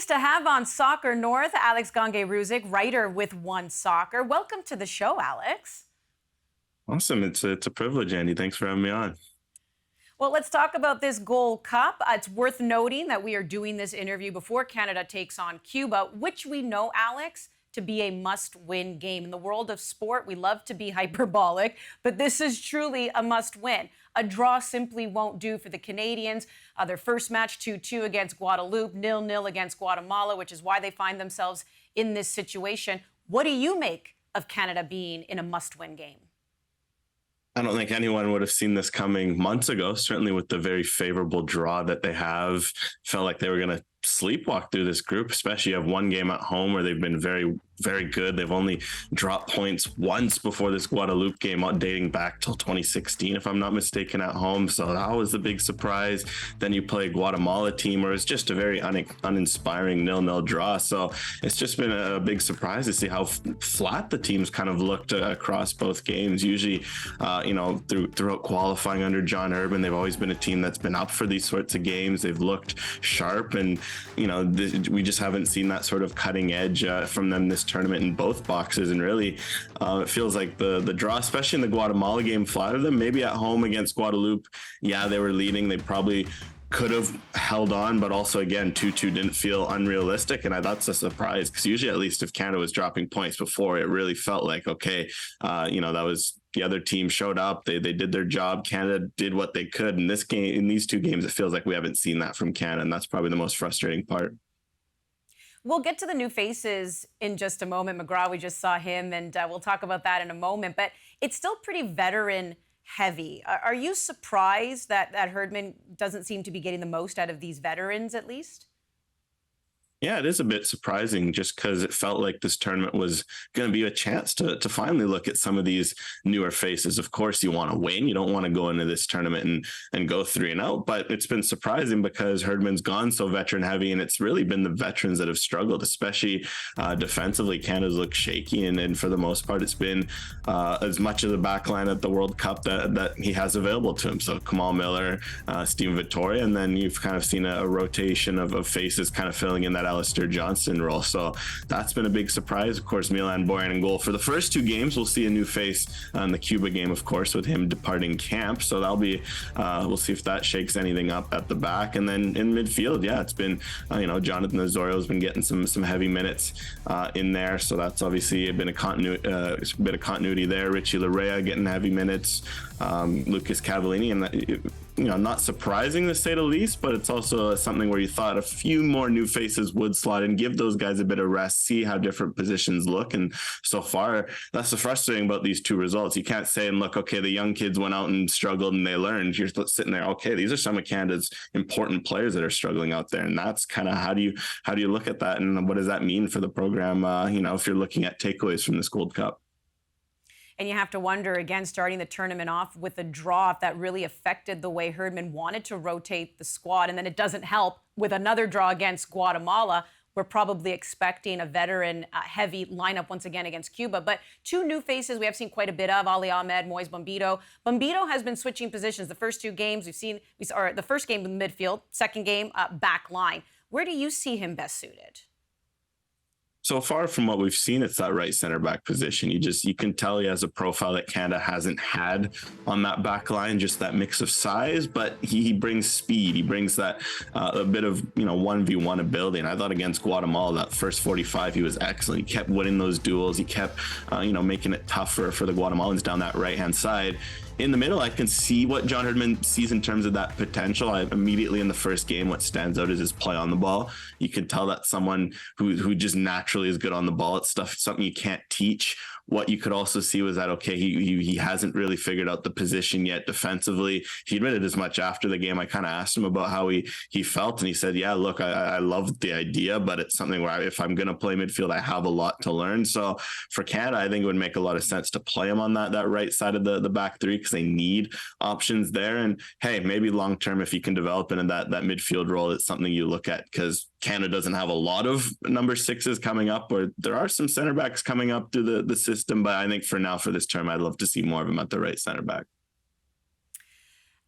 Pleased to have on Soccer North, Alex Gangué-Ruzic, writer with One Soccer. Welcome to the show, Alex. Awesome. It's a privilege, Andy. Thanks for having me on. Well, let's talk about this Gold Cup. It's worth noting that we are doing this interview before Canada takes on Cuba, which we know, Alex, to be a must-win game. In the world of sport, we love to be hyperbolic, but this is truly a must-win. A draw simply won't do for the Canadians. Their first match 2-2 against Guadeloupe, 0-0 against Guatemala, which is why they find themselves in this situation. What do you make of Canada being in a must-win game? I don't think anyone would have seen this coming months ago, certainly with the very favorable draw that they have. Felt like they were going to sleepwalk through this group, especially you have one game at home where they've been very, very good. They've only dropped points once before this Guadeloupe game, dating back till 2016, if I'm not mistaken, at home. So that was the big surprise. Then you play a Guatemala team where it's just a very uninspiring 0-0 draw. So it's just been a big surprise to see how flat the teams kind of looked across both games. Usually, throughout qualifying under John Herdman, they've always been a team that's been up for these sorts of games. They've looked sharp, and we just haven't seen that sort of cutting edge from them this tournament in both boxes. And really, it feels like the draw, especially in the Guatemala game, flattered them. Maybe at home against Guadeloupe, yeah, they were leading. They probably could have held on, but also, again, 2-2 didn't feel unrealistic. And that's a surprise, because usually, at least if Canada was dropping points before, it really felt like, okay, that was the other team showed up. They did their job. Canada did what they could. In this game, in these two games, it feels like we haven't seen that from Canada. And that's probably the most frustrating part. We'll get to the new faces in just a moment. McGraw, we just saw him, and we'll talk about that in a moment. But it's still pretty veteran heavy. Are you surprised that Herdman doesn't seem to be getting the most out of these veterans, at least? Yeah, it is a bit surprising, just because it felt like this tournament was going to be a chance to finally look at some of these newer faces. Of course, you want to win. You don't want to go into this tournament and go 3-0. But it's been surprising because Herdman's gone so veteran heavy, and it's really been the veterans that have struggled, especially defensively. Canada's looked shaky, and for the most part, it's been as much of the backline at the World Cup that he has available to him. So Kamal Miller, Steven Vittoria, and then you've kind of seen a rotation of faces kind of filling in that Alistair Johnston role. So that's been a big surprise. Of course, Milan Borjan in goal for the first two games. We'll see a new face in the Cuba game, of course, with him departing camp. So that'll be, we'll see if that shakes anything up at the back. And then in midfield, yeah, it's been, Jonathan Osorio-has been getting some heavy minutes in there. So that's obviously been a bit of continuity there. Richie Larea getting heavy minutes. Lucas Cavallini, and not surprising to say the least, but it's also something where you thought a few more new faces would slot in, give those guys a bit of rest, see how different positions look. And so far, that's the frustrating about these two results. You can't say and look, okay, the young kids went out and struggled and they learned. You're sitting there, okay, these are some of Canada's important players that are struggling out there. And that's kind of how do you look at that, and what does that mean for the program, if you're looking at takeaways from this Gold Cup. And you have to wonder, again, starting the tournament off with a draw, if that really affected the way Herdman wanted to rotate the squad. And then it doesn't help with another draw against Guatemala. We're probably expecting a veteran-heavy lineup once again against Cuba. But two new faces we have seen quite a bit of: Ali Ahmed, Moise Bombito. Bombito has been switching positions. The first two games we saw the first game in midfield, second game back line. Where do you see him best suited? So far from what we've seen, it's that right center back position. You can tell he has a profile that Canada hasn't had on that back line, just that mix of size, but he brings speed. He brings that a bit of 1v1 ability. And I thought against Guatemala, that first 45, he was excellent. He kept winning those duels. He kept making it tougher for the Guatemalans down that right hand side. In the middle, I can see what John Herdman sees in terms of that potential. Immediately in the first game, what stands out is his play on the ball. You can tell that someone who just naturally is good on the ball. It's something you can't teach. What you could also see was that, okay, he hasn't really figured out the position yet defensively. He admitted as much after the game. I kind of asked him about how he felt, and he said, yeah, look, I love the idea, but it's something where if I'm going to play midfield, I have a lot to learn. So for Canada, I think it would make a lot of sense to play him on that right side of the back three, because they need options there. And hey, maybe long term, if you can develop into that midfield role, it's something you look at, because Canada doesn't have a lot of number sixes coming up, or there are some center backs coming up through the system. But I think for now, for this term, I'd love to see more of them at the right center back.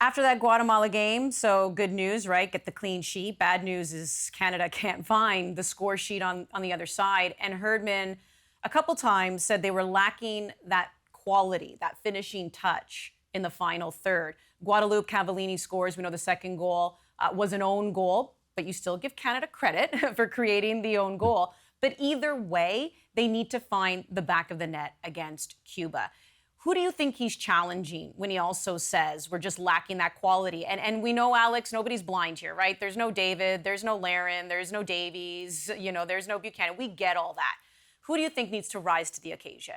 After that Guatemala game, so good news, right? Get the clean sheet. Bad news is Canada can't find the score sheet on the other side. And Herdman, a couple times, said they were lacking that quality, that finishing touch in the final third. Guadalupe Cavallini scores. We know the second goal was an own goal, but you still give Canada credit for creating the own goal. But either way, they need to find the back of the net against Cuba. Who do you think he's challenging when he also says we're just lacking that quality? And we know, Alex, nobody's blind here, right? There's no David, there's no Laren, there's no Davies, there's no Buchanan. We get all that. Who do you think needs to rise to the occasion?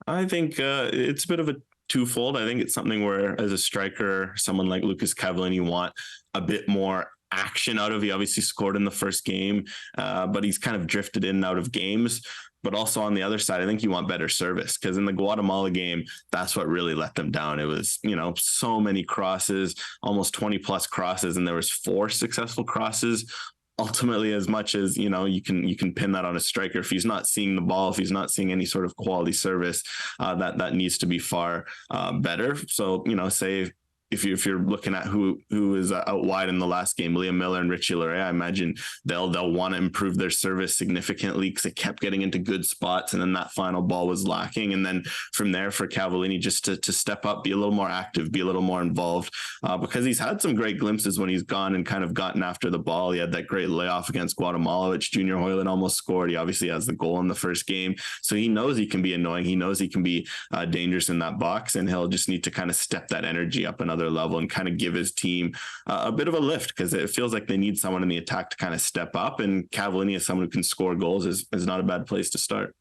I think it's a bit of a twofold. I think it's something where, as a striker, someone like Lucas Cavallini, you want a bit more action out of. He obviously scored in the first game, but he's kind of drifted in and out of games. But also on the other side, I think you want better service, because in the Guatemala game, that's what really let them down. It was, so many crosses, almost 20 plus crosses, and there was 4 successful crosses. Ultimately, as much as you can pin that on a striker, if he's not seeing the ball, if he's not seeing any sort of quality service, that needs to be far better. So say if you're looking at who is out wide in the last game, Liam Miller and Richie Laryea, I imagine they'll want to improve their service significantly, because they kept getting into good spots, and then that final ball was lacking. And then from there, for Cavallini just to step up, be a little more active, be a little more involved, because he's had some great glimpses when he's gone and kind of gotten after the ball. He had that great layoff against Guatemala, which Junior Hoyland almost scored. He obviously has the goal in the first game, so he knows he can be annoying. He knows he can be dangerous in that box, and he'll just need to kind of step that energy up another level and kind of give his team a bit of a lift, because it feels like they need someone in the attack to kind of step up, and Cavallini, as someone who can score goals, is not a bad place to start.